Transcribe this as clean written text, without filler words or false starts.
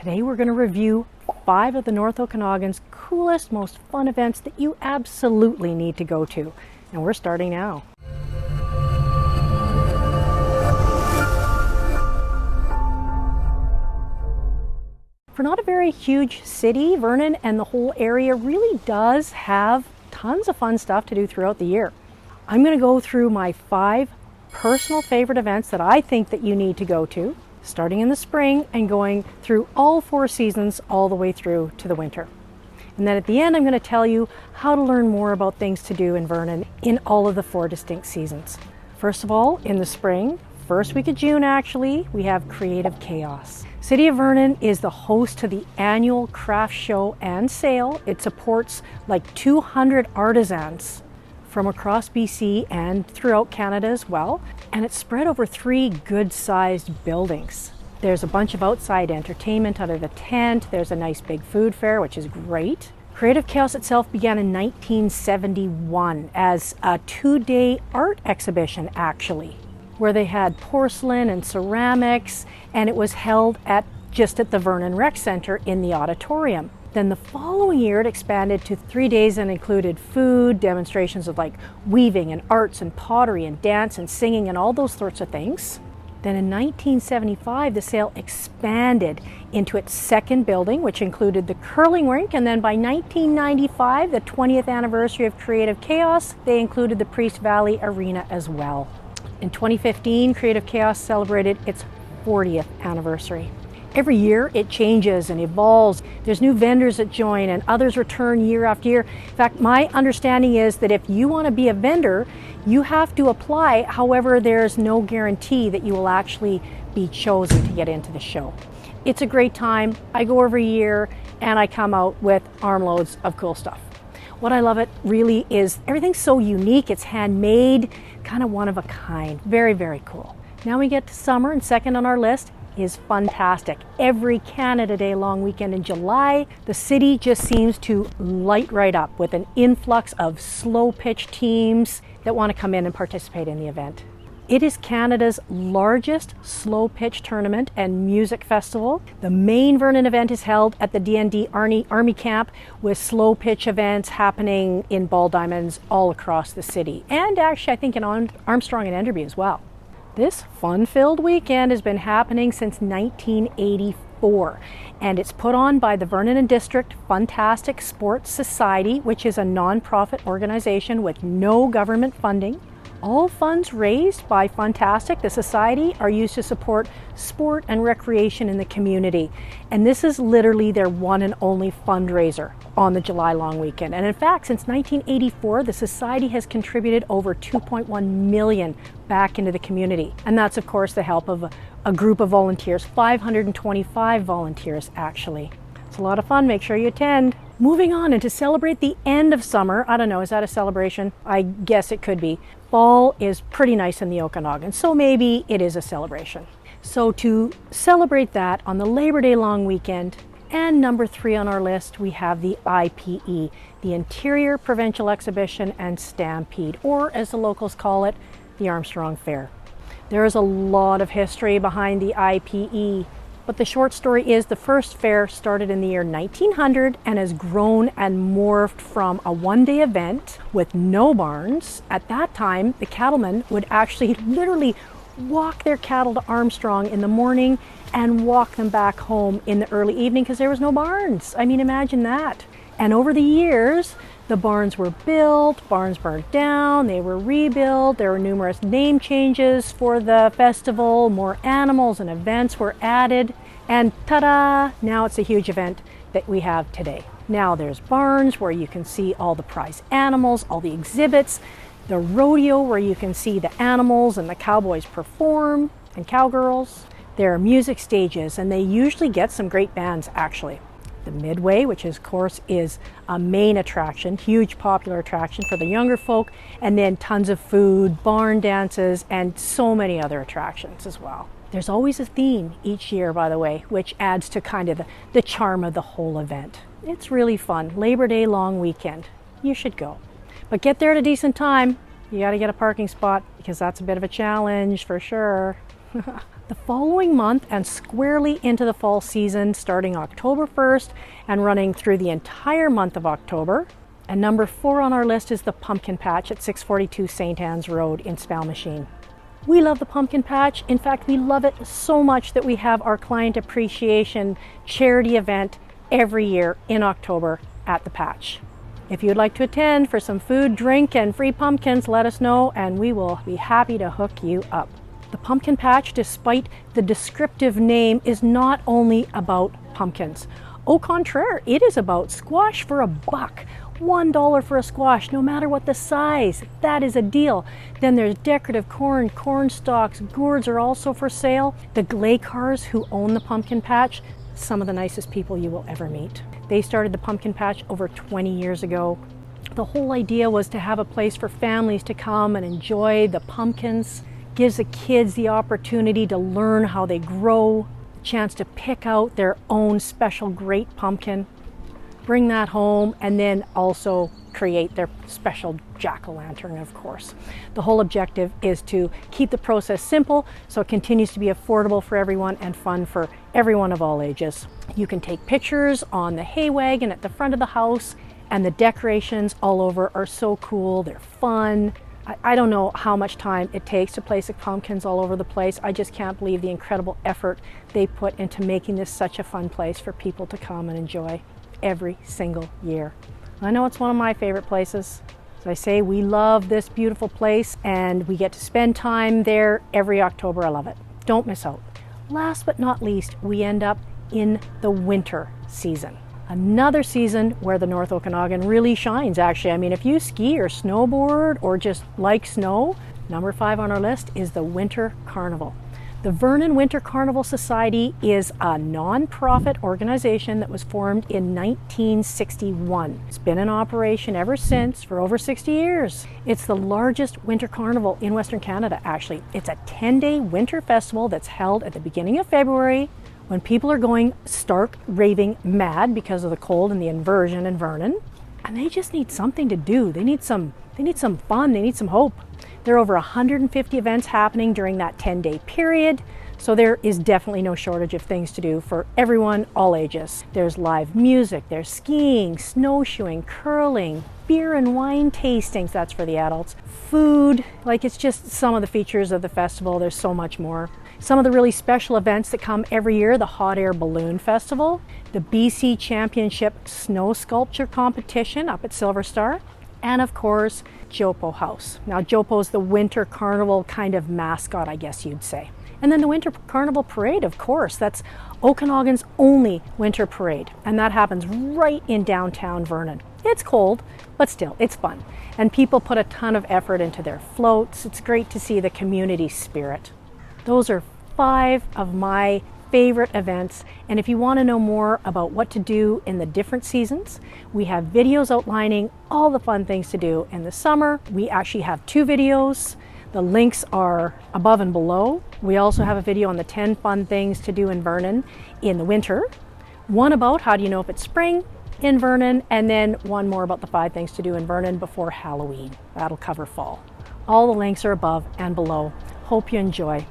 Today we're going to review 5 of the North Okanagan's coolest, most fun events that you absolutely need to go to. And we're starting now. For not a very huge city, Vernon and the whole area really does have tons of fun stuff to do throughout the year. I'm going to go through my 5 personal favorite events that I think that you need to go to, starting in the spring and going through all 4 seasons all the way through to the winter. And then at the end, I'm going to tell you how to learn more about things to do in Vernon in all of the 4 distinct seasons. First of all, in the spring, first week of June actually, we have Creative Chaos. City of Vernon is the host to the annual craft show and sale. It supports like 200 artisans from across BC and throughout Canada as well. And it's spread over 3 good-sized buildings. There's a bunch of outside entertainment under the tent. There's a nice big food fair, which is great. Creative Chaos itself began in 1971 as a 2-day art exhibition, actually, where they had porcelain and ceramics, and it was held just at the Vernon Rec Center in the auditorium. Then the following year it expanded to 3 days and included food, demonstrations of like weaving and arts and pottery and dance and singing and all those sorts of things. Then in 1975 the sale expanded into its 2nd building, which included the curling rink, and then by 1995, the 20th anniversary of Creative Chaos, they included the Priest Valley Arena as well. In 2015, Creative Chaos celebrated its 40th anniversary. Every year it changes and evolves. There's new vendors that join and others return year after year. In fact, my understanding is that if you want to be a vendor, you have to apply. However, there's no guarantee that you will actually be chosen to get into the show. It's a great time. I go every year and I come out with armloads of cool stuff. What I love it really is everything's so unique. It's handmade, kind of one of a kind. Very, very cool. Now we get to summer, and second on our list is Funtastic. Every Canada Day long weekend in July, the city just seems to light right up with an influx of slo-pitch teams that want to come in and participate in the event. It is Canada's largest slo-pitch tournament and music festival. The main Vernon event is held at the DND Army Camp, with slo-pitch events happening in ball diamonds all across the city, and actually I think in Armstrong and Enderby as well. This fun-filled weekend has been happening since 1984, and it's put on by the Vernon and District Funtastic Sports Society, which is a non-profit organization with no government funding. All funds raised by Funtastic, the society, are used to support sport and recreation in the community. And this is literally their one and only fundraiser on the July long weekend. And in fact, since 1984, the society has contributed over $2.1 million back into the community. And that's, of course, the help of a group of volunteers, 525 volunteers, actually. It's a lot of fun. Make sure you attend. Moving on, and to celebrate the end of summer, I don't know, is that a celebration? I guess it could be. Fall is pretty nice in the Okanagan, so maybe it is a celebration. So to celebrate that on the Labor Day long weekend, and number 3 on our list, we have the IPE, the Interior Provincial Exhibition and Stampede, or as the locals call it, the Armstrong Fair. There is a lot of history behind the IPE, but the short story is the first fair started in the year 1900 and has grown and morphed from a one-day event with no barns. At that time, the cattlemen would actually literally walk their cattle to Armstrong in the morning and walk them back home in the early evening because there was no barns. I mean, imagine that. And over the years, the barns were built, barns burned down, they were rebuilt, there were numerous name changes for the festival, more animals and events were added, and ta-da! Now it's a huge event that we have today. Now there's barns where you can see all the prize animals, all the exhibits, the rodeo where you can see the animals and the cowboys perform, and cowgirls. There are music stages, and they usually get some great bands, actually. The Midway, which of course is a main attraction, huge popular attraction for the younger folk, and then tons of food, barn dances, and so many other attractions as well. There's always a theme each year, by the way, which adds to kind of the charm of the whole event. It's really fun. Labor Day long weekend. You should go. But get there at a decent time. You got to get a parking spot because that's a bit of a challenge for sure. The following month and squarely into the fall season, starting October 1st and running through the entire month of October. And number 4 on our list is the Pumpkin Patch at 642 St. Anne's Road in Spellmachine. We love the Pumpkin Patch. In fact, we love it so much that we have our Client Appreciation charity event every year in October at the Patch. If you'd like to attend for some food, drink, and free pumpkins, let us know and we will be happy to hook you up. The Pumpkin Patch, despite the descriptive name, is not only about pumpkins. Au contraire, it is about squash for $1. $1 for a squash, no matter what the size. That is a deal. Then there's decorative corn, corn stalks, gourds are also for sale. The Glaykars who own the Pumpkin Patch, some of the nicest people you will ever meet. They started the Pumpkin Patch over 20 years ago. The whole idea was to have a place for families to come and enjoy the pumpkins. Gives the kids the opportunity to learn how they grow, a chance to pick out their own special great pumpkin, bring that home, and then also create their special jack-o'-lantern, of course. The whole objective is to keep the process simple so it continues to be affordable for everyone and fun for everyone of all ages. You can take pictures on the hay wagon at the front of the house, and the decorations all over are so cool, they're fun. I don't know how much time it takes to place the pumpkins all over the place. I just can't believe the incredible effort they put into making this such a fun place for people to come and enjoy every single year. I know it's one of my favorite places. As I say, we love this beautiful place and we get to spend time there every October. I love it. Don't miss out. Last but not least, we end up in the winter season. Another season where the North Okanagan really shines, actually. I mean, if you ski or snowboard or just like snow, number 5 on our list is the Winter Carnival. The Vernon Winter Carnival Society is a non-profit organization that was formed in 1961. It's been in operation ever since for over 60 years. It's the largest winter carnival in Western Canada, actually. It's a 10-day winter festival that's held at the beginning of February when people are going stark raving mad because of the cold and the inversion in Vernon, and they just need something to do. They need some fun, they need some hope. There are over 150 events happening during that 10-day period, so there is definitely no shortage of things to do for everyone, all ages. There's live music, there's skiing, snowshoeing, curling, beer and wine tastings, that's for the adults, food, it's just some of the features of the festival. There's so much more. Some of the really special events that come every year, the Hot Air Balloon Festival, the BC Championship Snow Sculpture Competition up at Silver Star, and of course, Jopo House. Now, Jopo's the Winter Carnival kind of mascot, I guess you'd say. And then the Winter Carnival Parade, of course, that's Okanagan's only winter parade, and that happens right in downtown Vernon. It's cold, but still, it's fun. And people put a ton of effort into their floats. It's great to see the community spirit. Those are 5 of my favorite events, and if you want to know more about what to do in the different seasons, we have videos outlining all the fun things to do in the summer. We actually have 2 videos. The links are above and below. We also have a video on the 10 fun things to do in Vernon in the winter, one about how do you know if it's spring in Vernon, and then one more about the 5 things to do in Vernon before Halloween. That'll cover fall. All the links are above and below. Hope you enjoy.